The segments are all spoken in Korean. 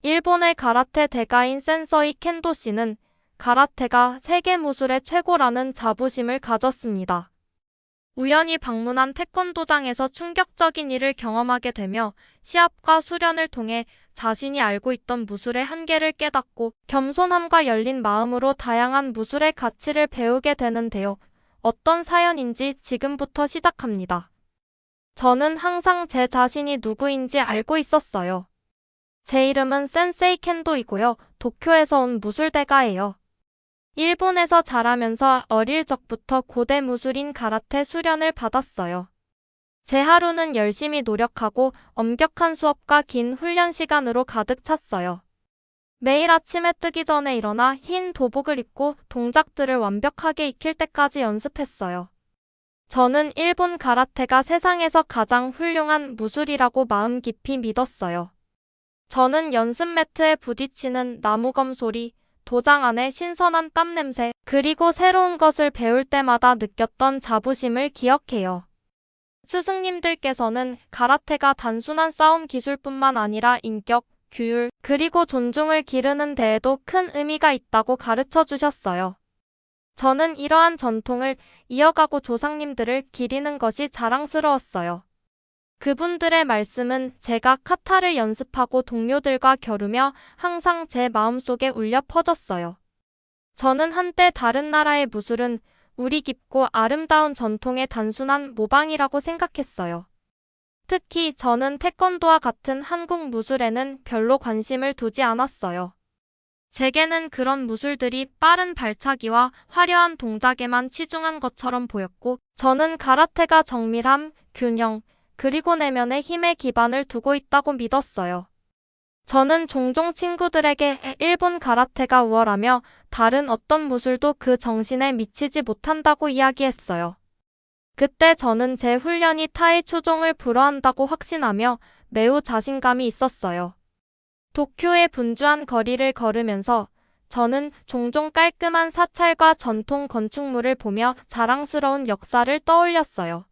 일본의 가라테 대가인 센서이 켄도 씨는 가라테가 세계 무술의 최고라는 자부심을 가졌습니다. 우연히 방문한 태권도장에서 충격적인 일을 경험하게 되며 시합과 수련을 통해 자신이 알고 있던 무술의 한계를 깨닫고 겸손함과 열린 마음으로 다양한 무술의 가치를 배우게 되는데요. 어떤 사연인지 지금부터 시작합니다. 저는 항상 제 자신이 누구인지 알고 있었어요. 제 이름은 센세이 켄도이고요. 도쿄에서 온 무술대가예요. 일본에서 자라면서 어릴 적부터 고대 무술인 가라테 수련을 받았어요. 제 하루는 열심히 노력하고 엄격한 수업과 긴 훈련 시간으로 가득 찼어요. 매일 아침에 뜨기 전에 일어나 흰 도복을 입고 동작들을 완벽하게 익힐 때까지 연습했어요. 저는 일본 가라테가 세상에서 가장 훌륭한 무술이라고 마음 깊이 믿었어요. 저는 연습 매트에 부딪히는 나무검 소리, 도장 안의 신선한 땀 냄새, 그리고 새로운 것을 배울 때마다 느꼈던 자부심을 기억해요. 스승님들께서는 가라테가 단순한 싸움 기술뿐만 아니라 인격, 규율, 그리고 존중을 기르는 데에도 큰 의미가 있다고 가르쳐 주셨어요. 저는 이러한 전통을 이어가고 조상님들을 기리는 것이 자랑스러웠어요. 그분들의 말씀은 제가 카타를 연습하고 동료들과 겨루며 항상 제 마음속에 울려 퍼졌어요. 저는 한때 다른 나라의 무술은 우리 깊고 아름다운 전통의 단순한 모방이라고 생각했어요. 특히 저는 태권도와 같은 한국 무술에는 별로 관심을 두지 않았어요. 제게는 그런 무술들이 빠른 발차기와 화려한 동작에만 치중한 것처럼 보였고, 저는 가라테가 정밀함, 균형, 그리고 내면의 힘에 기반을 두고 있다고 믿었어요. 저는 종종 친구들에게 일본 가라테가 우월하며 다른 어떤 무술도 그 정신에 미치지 못한다고 이야기했어요. 그때 저는 제 훈련이 타의 추종을 불허한다고 확신하며 매우 자신감이 있었어요. 도쿄의 분주한 거리를 걸으면서 저는 종종 깔끔한 사찰과 전통 건축물을 보며 자랑스러운 역사를 떠올렸어요.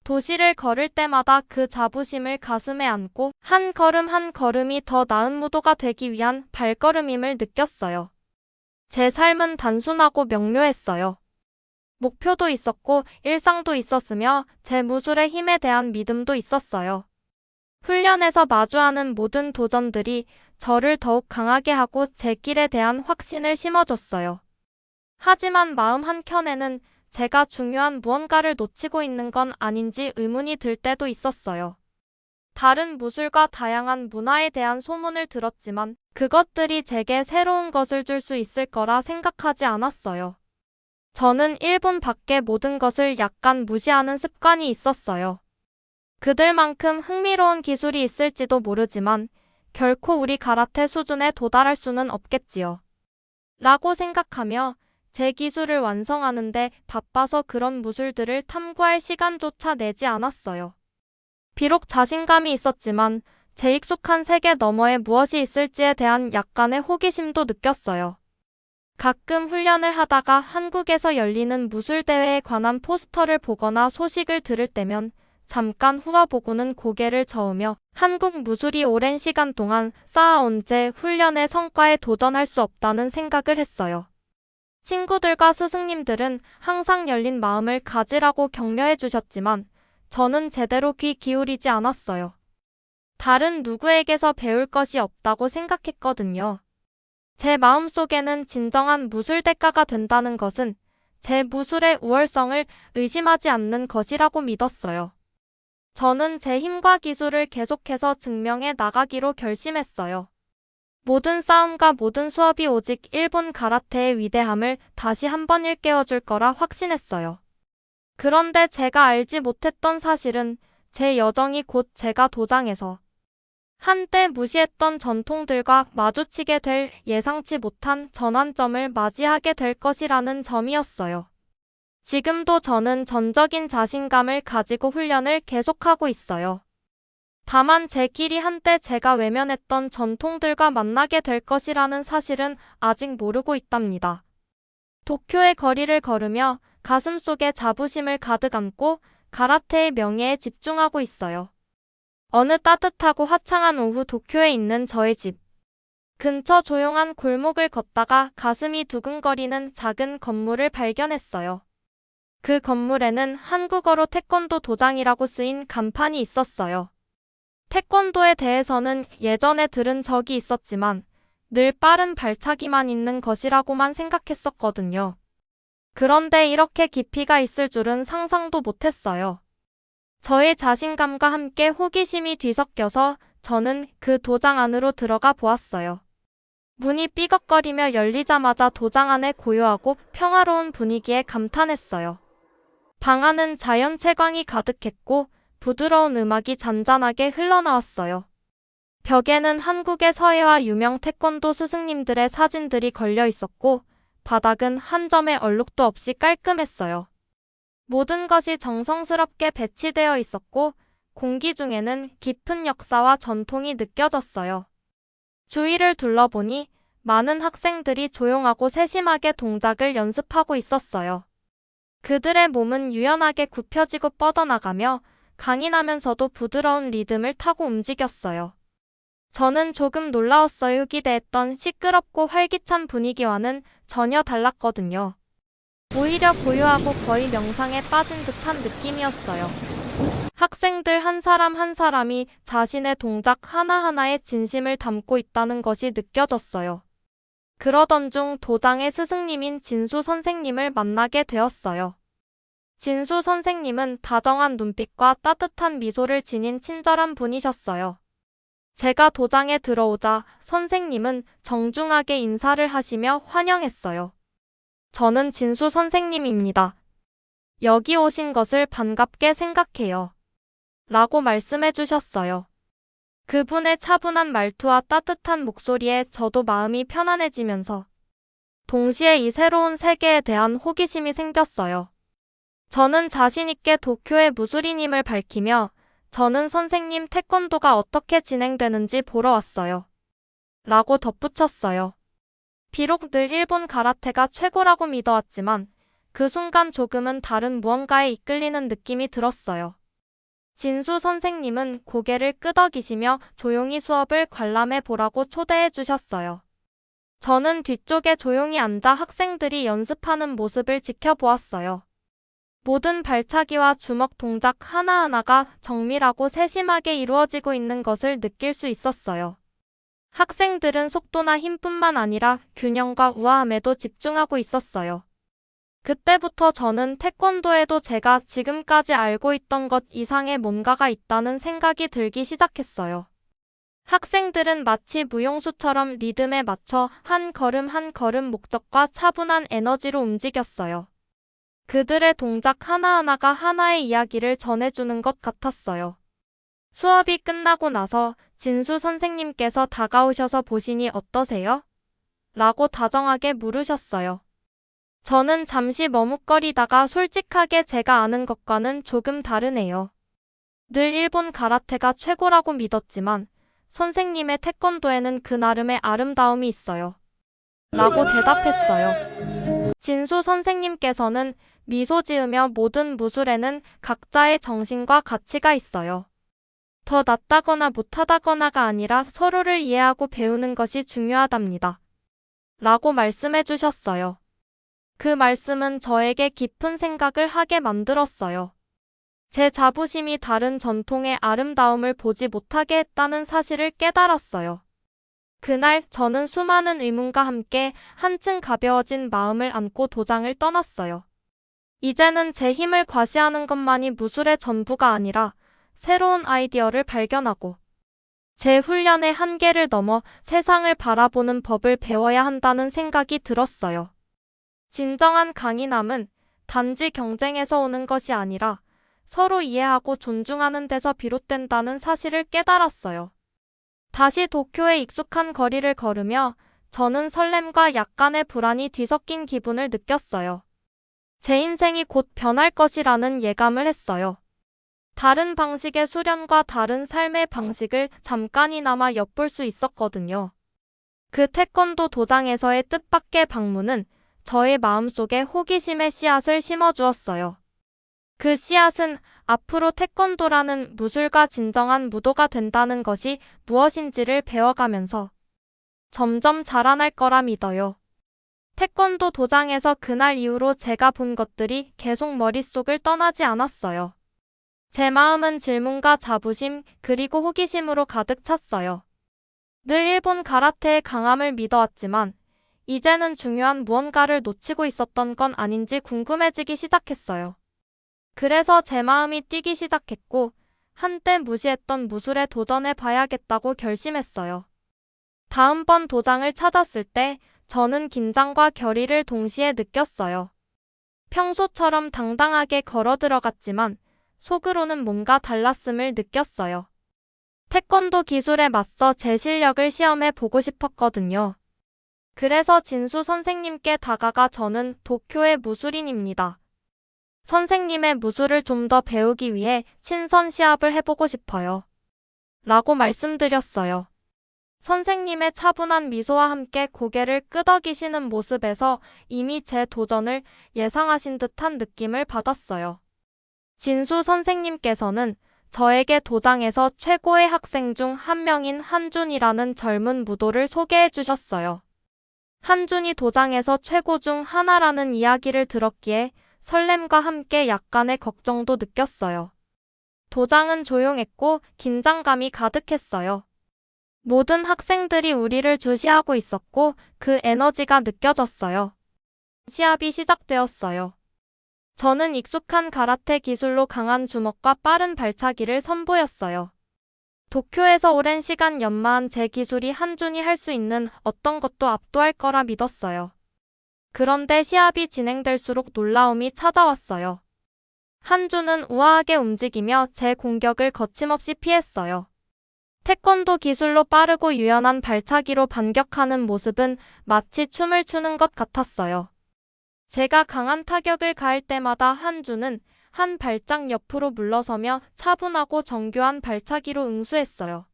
도시를 걸을 때마다 그 자부심을 가슴에 안고 한 걸음 한 걸음이 더 나은 무도가 되기 위한 발걸음임을 느꼈어요. 제 삶은 단순하고 명료했어요. 목표도 있었고 일상도 있었으며 제 무술의 힘에 대한 믿음도 있었어요. 훈련에서 마주하는 모든 도전들이 저를 더욱 강하게 하고 제 길에 대한 확신을 심어줬어요. 하지만 마음 한켠에는 제가 중요한 무언가를 놓치고 있는 건 아닌지 의문이 들 때도 있었어요. 다른 무술과 다양한 문화에 대한 소문을 들었지만 그것들이 제게 새로운 것을 줄 수 있을 거라 생각하지 않았어요. 저는 일본 밖의 모든 것을 약간 무시하는 습관이 있었어요. 그들만큼 흥미로운 기술이 있을지도 모르지만 결코 우리 가라테 수준에 도달할 수는 없겠지요. 라고 생각하며 제 기술을 완성하는데 바빠서 그런 무술들을 탐구할 시간조차 내지 않았어요. 비록 자신감이 있었지만 제 익숙한 세계 너머에 무엇이 있을지에 대한 약간의 호기심도 느꼈어요. 가끔 훈련을 하다가 한국에서 열리는 무술대회에 관한 포스터를 보거나 소식을 들을 때면 잠깐 후아보고는 고개를 저으며 한국 무술이 오랜 시간 동안 쌓아온 제 훈련의 성과에 도전할 수 없다는 생각을 했어요. 친구들과 스승님들은 항상 열린 마음을 가지라고 격려해 주셨지만 저는 제대로 귀 기울이지 않았어요. 다른 누구에게서 배울 것이 없다고 생각했거든요. 제 마음속에는 진정한 무술 대가가 된다는 것은 제 무술의 우월성을 의심하지 않는 것이라고 믿었어요. 저는 제 힘과 기술을 계속해서 증명해 나가기로 결심했어요. 모든 싸움과 모든 수업이 오직 일본 가라테의 위대함을 다시 한번 일깨워줄 거라 확신했어요. 그런데 제가 알지 못했던 사실은 제 여정이 곧 제가 도장에서 한때 무시했던 전통들과 마주치게 될 예상치 못한 전환점을 맞이하게 될 것이라는 점이었어요. 지금도 저는 전적인 자신감을 가지고 훈련을 계속하고 있어요. 다만 제 길이 한때 제가 외면했던 전통들과 만나게 될 것이라는 사실은 아직 모르고 있답니다. 도쿄의 거리를 걸으며 가슴속에 자부심을 가득 안고 가라테의 명예에 집중하고 있어요. 어느 따뜻하고 화창한 오후 도쿄에 있는 저의 집. 근처 조용한 골목을 걷다가 가슴이 두근거리는 작은 건물을 발견했어요. 그 건물에는 한국어로 태권도 도장이라고 쓰인 간판이 있었어요. 태권도에 대해서는 예전에 들은 적이 있었지만 늘 빠른 발차기만 있는 것이라고만 생각했었거든요. 그런데 이렇게 깊이가 있을 줄은 상상도 못했어요. 저의 자신감과 함께 호기심이 뒤섞여서 저는 그 도장 안으로 들어가 보았어요. 문이 삐걱거리며 열리자마자 도장 안의 고요하고 평화로운 분위기에 감탄했어요. 방 안은 자연채광이 가득했고 부드러운 음악이 잔잔하게 흘러나왔어요. 벽에는 한국의 서예와 유명 태권도 스승님들의 사진들이 걸려 있었고 바닥은 한 점의 얼룩도 없이 깔끔했어요. 모든 것이 정성스럽게 배치되어 있었고 공기 중에는 깊은 역사와 전통이 느껴졌어요. 주위를 둘러보니 많은 학생들이 조용하고 세심하게 동작을 연습하고 있었어요. 그들의 몸은 유연하게 굽혀지고 뻗어나가며 강인하면서도 부드러운 리듬을 타고 움직였어요. 저는 조금 놀라웠어요. 기대했던 시끄럽고 활기찬 분위기와는 전혀 달랐거든요. 오히려 고요하고 거의 명상에 빠진 듯한 느낌이었어요. 학생들 한 사람 한 사람이 자신의 동작 하나하나에 진심을 담고 있다는 것이 느껴졌어요. 그러던 중 도장의 스승님인 진수 선생님을 만나게 되었어요. 진수 선생님은 다정한 눈빛과 따뜻한 미소를 지닌 친절한 분이셨어요. 제가 도장에 들어오자 선생님은 정중하게 인사를 하시며 환영했어요. 저는 진수 선생님입니다. 여기 오신 것을 반갑게 생각해요. 라고 말씀해 주셨어요. 그분의 차분한 말투와 따뜻한 목소리에 저도 마음이 편안해지면서 동시에 이 새로운 세계에 대한 호기심이 생겼어요. 저는 자신있게 도쿄의 무술인임을 밝히며 저는 선생님 태권도가 어떻게 진행되는지 보러 왔어요. 라고 덧붙였어요. 비록 늘 일본 가라테가 최고라고 믿어왔지만 그 순간 조금은 다른 무언가에 이끌리는 느낌이 들었어요. 진수 선생님은 고개를 끄덕이시며 조용히 수업을 관람해 보라고 초대해 주셨어요. 저는 뒤쪽에 조용히 앉아 학생들이 연습하는 모습을 지켜보았어요. 모든 발차기와 주먹 동작 하나하나가 정밀하고 세심하게 이루어지고 있는 것을 느낄 수 있었어요. 학생들은 속도나 힘뿐만 아니라 균형과 우아함에도 집중하고 있었어요. 그때부터 저는 태권도에도 제가 지금까지 알고 있던 것 이상의 뭔가가 있다는 생각이 들기 시작했어요. 학생들은 마치 무용수처럼 리듬에 맞춰 한 걸음 한 걸음 목적과 차분한 에너지로 움직였어요. 그들의 동작 하나하나가 하나의 이야기를 전해주는 것 같았어요. 수업이 끝나고 나서 진수 선생님께서 다가오셔서 보시니 어떠세요? 라고 다정하게 물으셨어요. 저는 잠시 머뭇거리다가 솔직하게 제가 아는 것과는 조금 다르네요. 늘 일본 가라테가 최고라고 믿었지만 선생님의 태권도에는 그 나름의 아름다움이 있어요. 라고 대답했어요. 진수 선생님께서는 미소 지으며 모든 무술에는 각자의 정신과 가치가 있어요. 더 낫다거나 못하다거나가 아니라 서로를 이해하고 배우는 것이 중요하답니다. 라고 말씀해 주셨어요. 그 말씀은 저에게 깊은 생각을 하게 만들었어요. 제 자부심이 다른 전통의 아름다움을 보지 못하게 했다는 사실을 깨달았어요. 그날 저는 수많은 의문과 함께 한층 가벼워진 마음을 안고 도장을 떠났어요. 이제는 제 힘을 과시하는 것만이 무술의 전부가 아니라 새로운 아이디어를 발견하고 제 훈련의 한계를 넘어 세상을 바라보는 법을 배워야 한다는 생각이 들었어요. 진정한 강인함은 단지 경쟁에서 오는 것이 아니라 서로 이해하고 존중하는 데서 비롯된다는 사실을 깨달았어요. 다시 도쿄의 익숙한 거리를 걸으며 저는 설렘과 약간의 불안이 뒤섞인 기분을 느꼈어요. 제 인생이 곧 변할 것이라는 예감을 했어요. 다른 방식의 수련과 다른 삶의 방식을 잠깐이나마 엿볼 수 있었거든요. 그 태권도 도장에서의 뜻밖의 방문은 저의 마음속에 호기심의 씨앗을 심어주었어요. 그 씨앗은 앞으로 태권도라는 무술과 진정한 무도가 된다는 것이 무엇인지를 배워가면서 점점 자라날 거라 믿어요. 태권도 도장에서 그날 이후로 제가 본 것들이 계속 머릿속을 떠나지 않았어요. 제 마음은 질문과 자부심 그리고 호기심으로 가득 찼어요. 늘 일본 가라테의 강함을 믿어왔지만 이제는 중요한 무언가를 놓치고 있었던 건 아닌지 궁금해지기 시작했어요. 그래서 제 마음이 뛰기 시작했고 한때 무시했던 무술에 도전해 봐야겠다고 결심했어요. 다음번 도장을 찾았을 때 저는 긴장과 결의를 동시에 느꼈어요. 평소처럼 당당하게 걸어 들어갔지만 속으로는 뭔가 달랐음을 느꼈어요. 태권도 기술에 맞서 제 실력을 시험해 보고 싶었거든요. 그래서 진수 선생님께 다가가 저는 도쿄의 무술인입니다. 선생님의 무술을 좀 더 배우기 위해 친선 시합을 해보고 싶어요. 라고 말씀드렸어요. 선생님의 차분한 미소와 함께 고개를 끄덕이시는 모습에서 이미 제 도전을 예상하신 듯한 느낌을 받았어요. 진수 선생님께서는 저에게 도장에서 최고의 학생 중 한 명인 한준이라는 젊은 무도를 소개해 주셨어요. 한준이 도장에서 최고 중 하나라는 이야기를 들었기에 설렘과 함께 약간의 걱정도 느꼈어요. 도장은 조용했고 긴장감이 가득했어요. 모든 학생들이 우리를 주시하고 있었고 그 에너지가 느껴졌어요. 시합이 시작되었어요. 저는 익숙한 가라테 기술로 강한 주먹과 빠른 발차기를 선보였어요. 도쿄에서 오랜 시간 연마한 제 기술이 한준이 할 수 있는 어떤 것도 압도할 거라 믿었어요. 그런데 시합이 진행될수록 놀라움이 찾아왔어요. 한준은 우아하게 움직이며 제 공격을 거침없이 피했어요. 태권도 기술로 빠르고 유연한 발차기로 반격하는 모습은 마치 춤을 추는 것 같았어요. 제가 강한 타격을 가할 때마다 한준은 한 발짝 옆으로 물러서며 차분하고 정교한 발차기로 응수했어요.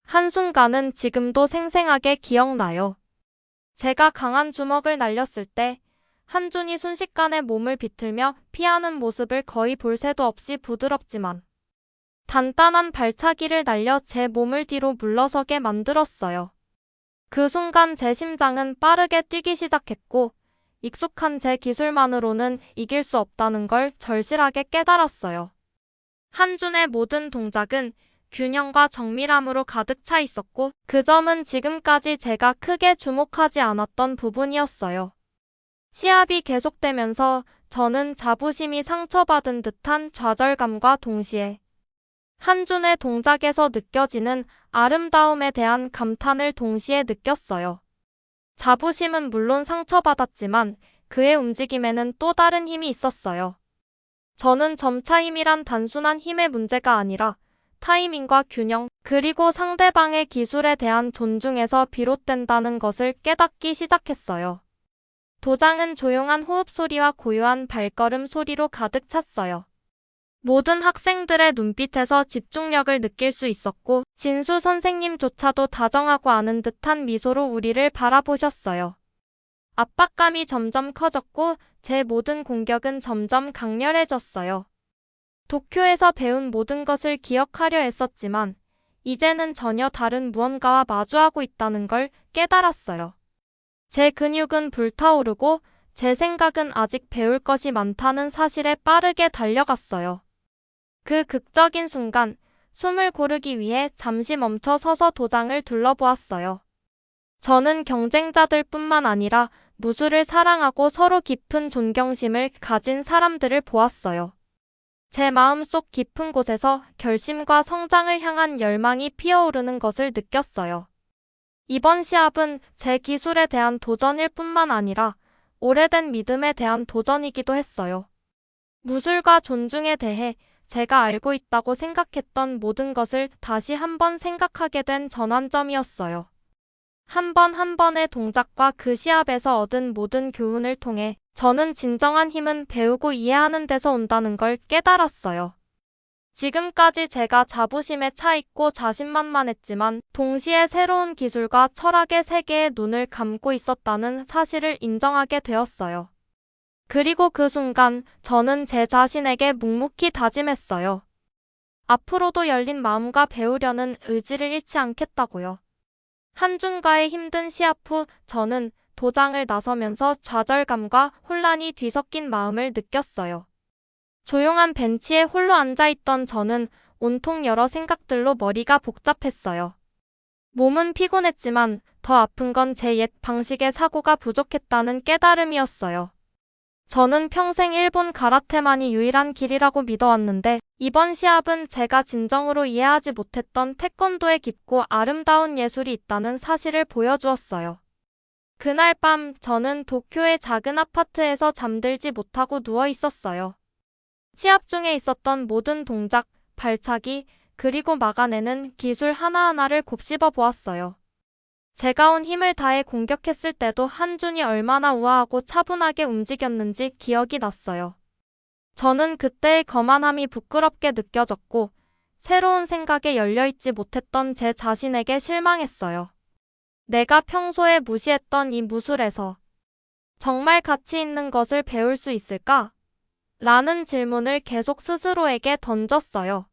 한순간은 지금도 생생하게 기억나요. 제가 강한 주먹을 날렸을 때 한준이 순식간에 몸을 비틀며 피하는 모습을 거의 볼 새도 없이 부드럽지만 단단한 발차기를 날려 제 몸을 뒤로 물러서게 만들었어요. 그 순간 제 심장은 빠르게 뛰기 시작했고 익숙한 제 기술만으로는 이길 수 없다는 걸 절실하게 깨달았어요. 한준의 모든 동작은 균형과 정밀함으로 가득 차 있었고 그 점은 지금까지 제가 크게 주목하지 않았던 부분이었어요. 시합이 계속되면서 저는 자부심이 상처받은 듯한 좌절감과 동시에 한준의 동작에서 느껴지는 아름다움에 대한 감탄을 동시에 느꼈어요. 자부심은 물론 상처받았지만 그의 움직임에는 또 다른 힘이 있었어요. 저는 점차 힘이란 단순한 힘의 문제가 아니라 타이밍과 균형, 그리고 상대방의 기술에 대한 존중에서 비롯된다는 것을 깨닫기 시작했어요. 도장은 조용한 호흡 소리와 고요한 발걸음 소리로 가득 찼어요. 모든 학생들의 눈빛에서 집중력을 느낄 수 있었고 진수 선생님조차도 다정하고 아는 듯한 미소로 우리를 바라보셨어요. 압박감이 점점 커졌고 제 모든 공격은 점점 강렬해졌어요. 도쿄에서 배운 모든 것을 기억하려 했었지만 이제는 전혀 다른 무언가와 마주하고 있다는 걸 깨달았어요. 제 근육은 불타오르고 제 생각은 아직 배울 것이 많다는 사실에 빠르게 달려갔어요. 그 극적인 순간 숨을 고르기 위해 잠시 멈춰 서서 도장을 둘러보았어요. 저는 경쟁자들뿐만 아니라 무술을 사랑하고 서로 깊은 존경심을 가진 사람들을 보았어요. 제 마음속 깊은 곳에서 결심과 성장을 향한 열망이 피어오르는 것을 느꼈어요. 이번 시합은 제 기술에 대한 도전일 뿐만 아니라 오래된 믿음에 대한 도전이기도 했어요. 무술과 존중에 대해 제가 알고 있다고 생각했던 모든 것을 다시 한번 생각하게 된 전환점이었어요. 한 번 한 번의 동작과 그 시합에서 얻은 모든 교훈을 통해 저는 진정한 힘은 배우고 이해하는 데서 온다는 걸 깨달았어요. 지금까지 제가 자부심에 차 있고 자신만만했지만 동시에 새로운 기술과 철학의 세계에 눈을 감고 있었다는 사실을 인정하게 되었어요. 그리고 그 순간 저는 제 자신에게 묵묵히 다짐했어요. 앞으로도 열린 마음과 배우려는 의지를 잃지 않겠다고요. 한준과의 힘든 시합 후 저는 도장을 나서면서 좌절감과 혼란이 뒤섞인 마음을 느꼈어요. 조용한 벤치에 홀로 앉아있던 저는 온통 여러 생각들로 머리가 복잡했어요. 몸은 피곤했지만 더 아픈 건 제 옛 방식의 사고가 부족했다는 깨달음이었어요. 저는 평생 일본 가라테만이 유일한 길이라고 믿어왔는데 이번 시합은 제가 진정으로 이해하지 못했던 태권도의 깊고 아름다운 예술이 있다는 사실을 보여주었어요. 그날 밤 저는 도쿄의 작은 아파트에서 잠들지 못하고 누워 있었어요. 시합 중에 있었던 모든 동작, 발차기, 그리고 막아내는 기술 하나하나를 곱씹어 보았어요. 제가 온 힘을 다해 공격했을 때도 한준이 얼마나 우아하고 차분하게 움직였는지 기억이 났어요. 저는 그때의 거만함이 부끄럽게 느껴졌고 새로운 생각에 열려있지 못했던 제 자신에게 실망했어요. 내가 평소에 무시했던 이 무술에서 정말 가치 있는 것을 배울 수 있을까? 라는 질문을 계속 스스로에게 던졌어요.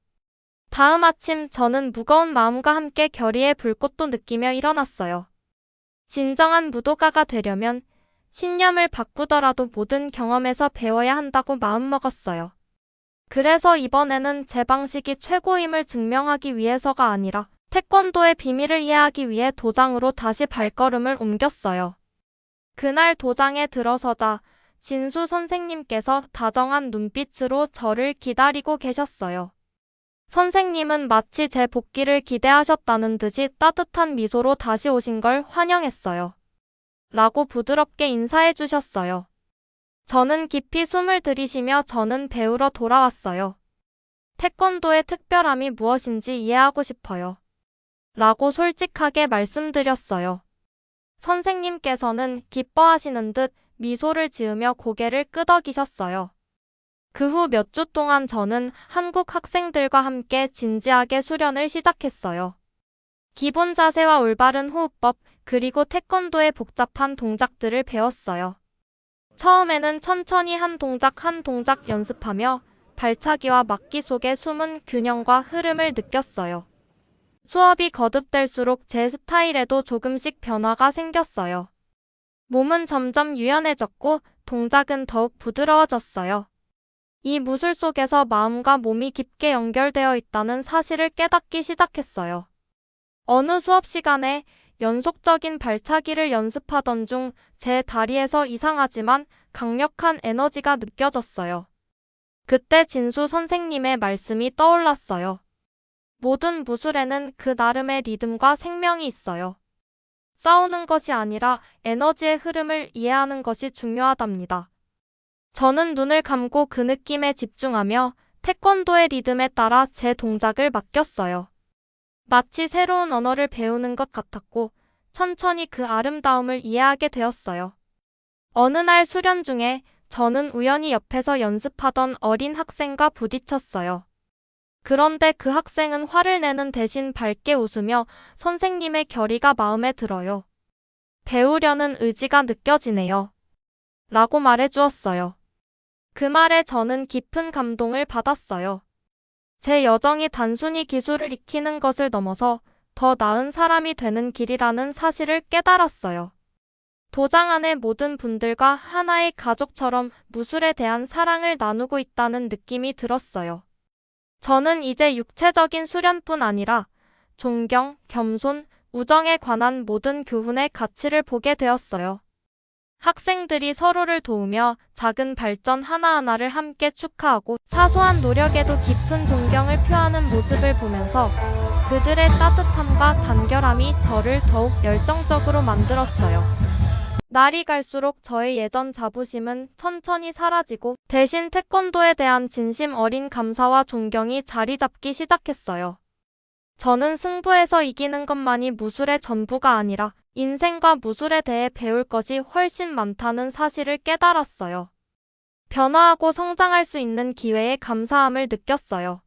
다음 아침 저는 무거운 마음과 함께 결의의 불꽃도 느끼며 일어났어요. 진정한 무도가가 되려면 신념을 바꾸더라도 모든 경험에서 배워야 한다고 마음먹었어요. 그래서 이번에는 제 방식이 최고임을 증명하기 위해서가 아니라 태권도의 비밀을 이해하기 위해 도장으로 다시 발걸음을 옮겼어요. 그날 도장에 들어서자 진수 선생님께서 다정한 눈빛으로 저를 기다리고 계셨어요. 선생님은 마치 제 복귀를 기대하셨다는 듯이 따뜻한 미소로 다시 오신 걸 환영했어요. 라고 부드럽게 인사해 주셨어요. 저는 깊이 숨을 들이쉬며 저는 배우러 돌아왔어요. 태권도의 특별함이 무엇인지 이해하고 싶어요. 라고 솔직하게 말씀드렸어요. 선생님께서는 기뻐하시는 듯 미소를 지으며 고개를 끄덕이셨어요. 그 후 몇 주 동안 저는 한국 학생들과 함께 진지하게 수련을 시작했어요. 기본 자세와 올바른 호흡법, 그리고 태권도의 복잡한 동작들을 배웠어요. 처음에는 천천히 한 동작 한 동작 연습하며 발차기와 막기 속의 숨은 균형과 흐름을 느꼈어요. 수업이 거듭될수록 제 스타일에도 조금씩 변화가 생겼어요. 몸은 점점 유연해졌고 동작은 더욱 부드러워졌어요. 이 무술 속에서 마음과 몸이 깊게 연결되어 있다는 사실을 깨닫기 시작했어요. 어느 수업 시간에 연속적인 발차기를 연습하던 중 제 다리에서 이상하지만 강력한 에너지가 느껴졌어요. 그때 진수 선생님의 말씀이 떠올랐어요. 모든 무술에는 그 나름의 리듬과 생명이 있어요. 싸우는 것이 아니라 에너지의 흐름을 이해하는 것이 중요하답니다. 저는 눈을 감고 그 느낌에 집중하며 태권도의 리듬에 따라 제 동작을 맡겼어요. 마치 새로운 언어를 배우는 것 같았고 천천히 그 아름다움을 이해하게 되었어요. 어느 날 수련 중에 저는 우연히 옆에서 연습하던 어린 학생과 부딪혔어요. 그런데 그 학생은 화를 내는 대신 밝게 웃으며 선생님의 결의가 마음에 들어요. 배우려는 의지가 느껴지네요. 라고 말해주었어요. 그 말에 저는 깊은 감동을 받았어요. 제 여정이 단순히 기술을 익히는 것을 넘어서 더 나은 사람이 되는 길이라는 사실을 깨달았어요. 도장 안의 모든 분들과 하나의 가족처럼 무술에 대한 사랑을 나누고 있다는 느낌이 들었어요. 저는 이제 육체적인 수련뿐 아니라 존경, 겸손, 우정에 관한 모든 교훈의 가치를 보게 되었어요. 학생들이 서로를 도우며 작은 발전 하나하나를 함께 축하하고 사소한 노력에도 깊은 존경을 표하는 모습을 보면서 그들의 따뜻함과 단결함이 저를 더욱 열정적으로 만들었어요. 날이 갈수록 저의 예전 자부심은 천천히 사라지고 대신 태권도에 대한 진심 어린 감사와 존경이 자리 잡기 시작했어요. 저는 승부에서 이기는 것만이 무술의 전부가 아니라 인생과 무술에 대해 배울 것이 훨씬 많다는 사실을 깨달았어요. 변화하고 성장할 수 있는 기회에 감사함을 느꼈어요.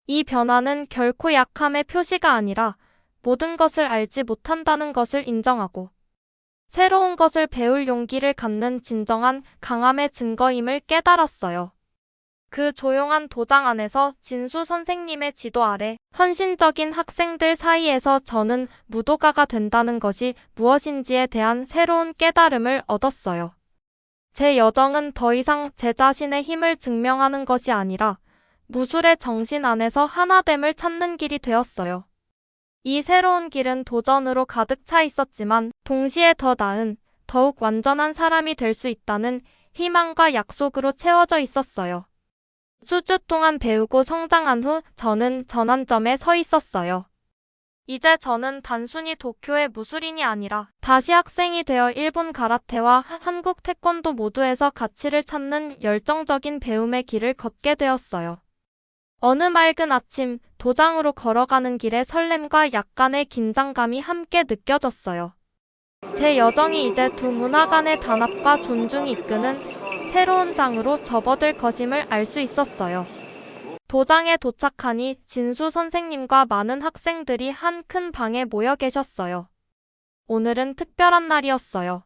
이 변화는 결코 약함의 표시가 아니라 모든 것을 알지 못한다는 것을 인정하고 새로운 것을 배울 용기를 갖는 진정한 강함의 증거임을 깨달았어요. 그 조용한 도장 안에서 진수 선생님의 지도 아래 헌신적인 학생들 사이에서 저는 무도가가 된다는 것이 무엇인지에 대한 새로운 깨달음을 얻었어요. 제 여정은 더 이상 제 자신의 힘을 증명하는 것이 아니라 무술의 정신 안에서 하나됨을 찾는 길이 되었어요. 이 새로운 길은 도전으로 가득 차 있었지만 동시에 더 나은, 더욱 완전한 사람이 될 수 있다는 희망과 약속으로 채워져 있었어요. 수주 동안 배우고 성장한 후 저는 전환점에 서 있었어요. 이제 저는 단순히 도쿄의 무술인이 아니라 다시 학생이 되어 일본 가라테와 한국 태권도 모두에서 가치를 찾는 열정적인 배움의 길을 걷게 되었어요. 어느 맑은 아침 도장으로 걸어가는 길에 설렘과 약간의 긴장감이 함께 느껴졌어요. 제 여정이 이제 두 문화 간의 단합과 존중이 이끄는 새로운 장으로 접어들 것임을 알 수 있었어요. 도장에 도착하니 진수 선생님과 많은 학생들이 한 큰 방에 모여 계셨어요. 오늘은 특별한 날이었어요.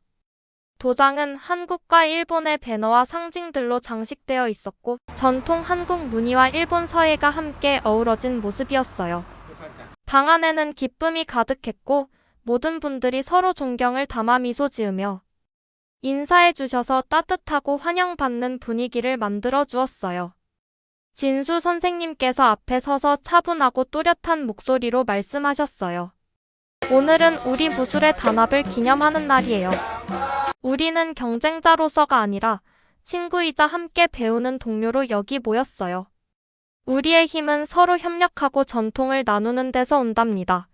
도장은 한국과 일본의 배너와 상징들로 장식되어 있었고 전통 한국 무늬와 일본 서예가 함께 어우러진 모습이었어요. 방 안에는 기쁨이 가득했고 모든 분들이 서로 존경을 담아 미소 지으며 인사해 주셔서 따뜻하고 환영받는 분위기를 만들어 주었어요. 진수 선생님께서 앞에 서서 차분하고 또렷한 목소리로 말씀하셨어요. 오늘은 우리 무술의 단합을 기념하는 날이에요. 우리는 경쟁자로서가 아니라 친구이자 함께 배우는 동료로 여기 모였어요. 우리의 힘은 서로 협력하고 전통을 나누는 데서 온답니다.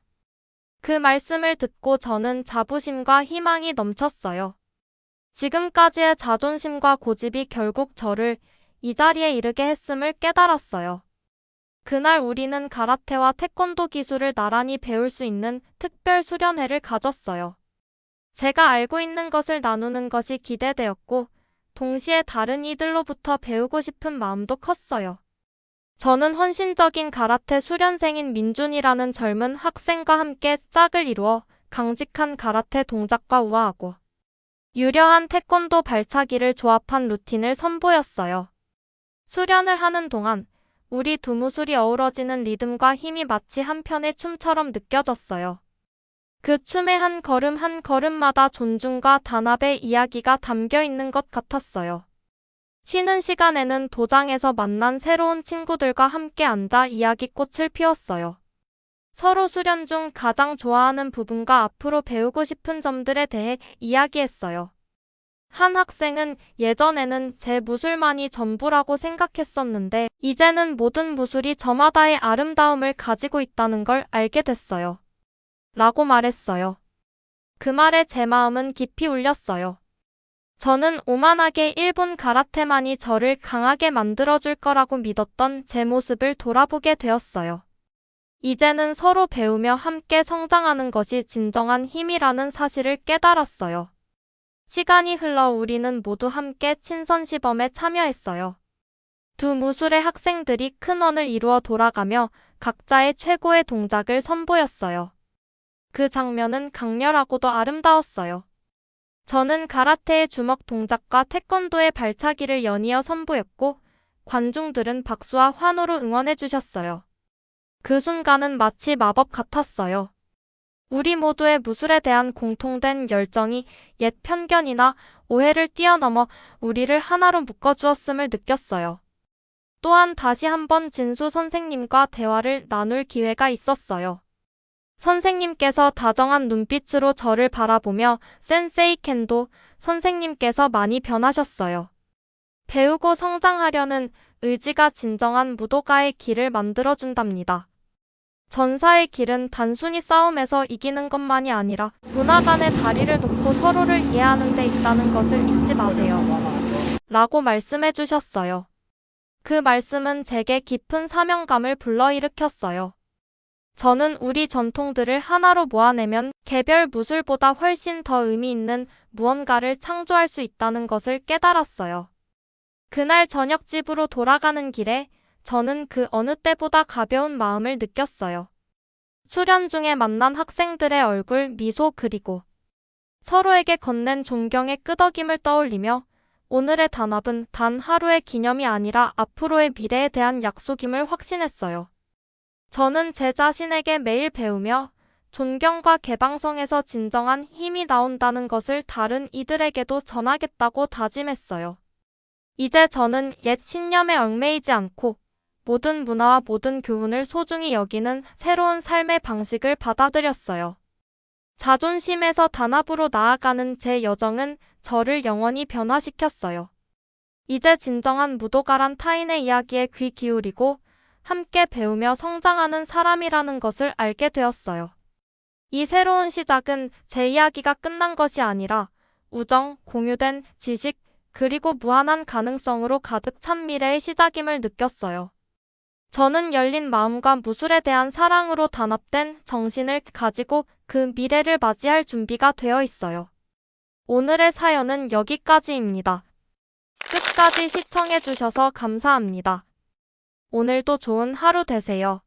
그 말씀을 듣고 저는 자부심과 희망이 넘쳤어요. 지금까지의 자존심과 고집이 결국 저를 이 자리에 이르게 했음을 깨달았어요. 그날 우리는 가라테와 태권도 기술을 나란히 배울 수 있는 특별 수련회를 가졌어요. 제가 알고 있는 것을 나누는 것이 기대되었고 동시에 다른 이들로부터 배우고 싶은 마음도 컸어요. 저는 헌신적인 가라테 수련생인 민준이라는 젊은 학생과 함께 짝을 이루어 강직한 가라테 동작과 우아하고 유려한 태권도 발차기를 조합한 루틴을 선보였어요. 수련을 하는 동안 우리 두 무술이 어우러지는 리듬과 힘이 마치 한 편의 춤처럼 느껴졌어요. 그 춤의 한 걸음 한 걸음마다 존중과 단합의 이야기가 담겨 있는 것 같았어요. 쉬는 시간에는 도장에서 만난 새로운 친구들과 함께 앉아 이야기꽃을 피웠어요. 서로 수련 중 가장 좋아하는 부분과 앞으로 배우고 싶은 점들에 대해 이야기했어요. 한 학생은 예전에는 제 무술만이 전부라고 생각했었는데 이제는 모든 무술이 저마다의 아름다움을 가지고 있다는 걸 알게 됐어요. 라고 말했어요. 그 말에 제 마음은 깊이 울렸어요. 저는 오만하게 일본 가라테만이 저를 강하게 만들어줄 거라고 믿었던 제 모습을 돌아보게 되었어요. 이제는 서로 배우며 함께 성장하는 것이 진정한 힘이라는 사실을 깨달았어요. 시간이 흘러 우리는 모두 함께 친선 시범에 참여했어요. 두 무술의 학생들이 큰 원을 이루어 돌아가며 각자의 최고의 동작을 선보였어요. 그 장면은 강렬하고도 아름다웠어요. 저는 가라테의 주먹 동작과 태권도의 발차기를 연이어 선보였고 관중들은 박수와 환호로 응원해 주셨어요. 그 순간은 마치 마법 같았어요. 우리 모두의 무술에 대한 공통된 열정이 옛 편견이나 오해를 뛰어넘어 우리를 하나로 묶어주었음을 느꼈어요. 또한 다시 한번 진수 선생님과 대화를 나눌 기회가 있었어요. 선생님께서 다정한 눈빛으로 저를 바라보며 센세이 켄도 선생님께서 많이 변하셨어요. 배우고 성장하려는 의지가 진정한 무도가의 길을 만들어준답니다. 전사의 길은 단순히 싸움에서 이기는 것만이 아니라 문화 간의 다리를 놓고 서로를 이해하는 데 있다는 것을 잊지 마세요. 라고 말씀해 주셨어요. 그 말씀은 제게 깊은 사명감을 불러일으켰어요. 저는 우리 전통들을 하나로 모아내면 개별 무술보다 훨씬 더 의미 있는 무언가를 창조할 수 있다는 것을 깨달았어요. 그날 저녁 집으로 돌아가는 길에 저는 그 어느 때보다 가벼운 마음을 느꼈어요. 수련 중에 만난 학생들의 얼굴, 미소 그리고 서로에게 건넨 존경의 끄덕임을 떠올리며 오늘의 단합은 단 하루의 기념이 아니라 앞으로의 미래에 대한 약속임을 확신했어요. 저는 제 자신에게 매일 배우며 존경과 개방성에서 진정한 힘이 나온다는 것을 다른 이들에게도 전하겠다고 다짐했어요. 이제 저는 옛 신념에 얽매이지 않고 모든 문화와 모든 교훈을 소중히 여기는 새로운 삶의 방식을 받아들였어요. 자존심에서 단합으로 나아가는 제 여정은 저를 영원히 변화시켰어요. 이제 진정한 무도가란 타인의 이야기에 귀 기울이고 함께 배우며 성장하는 사람이라는 것을 알게 되었어요. 이 새로운 시작은 제 이야기가 끝난 것이 아니라 우정, 공유된 지식, 그리고 무한한 가능성으로 가득 찬 미래의 시작임을 느꼈어요. 저는 열린 마음과 무술에 대한 사랑으로 단합된 정신을 가지고 그 미래를 맞이할 준비가 되어 있어요. 오늘의 사연은 여기까지입니다. 끝까지 시청해주셔서 감사합니다. 오늘도 좋은 하루 되세요.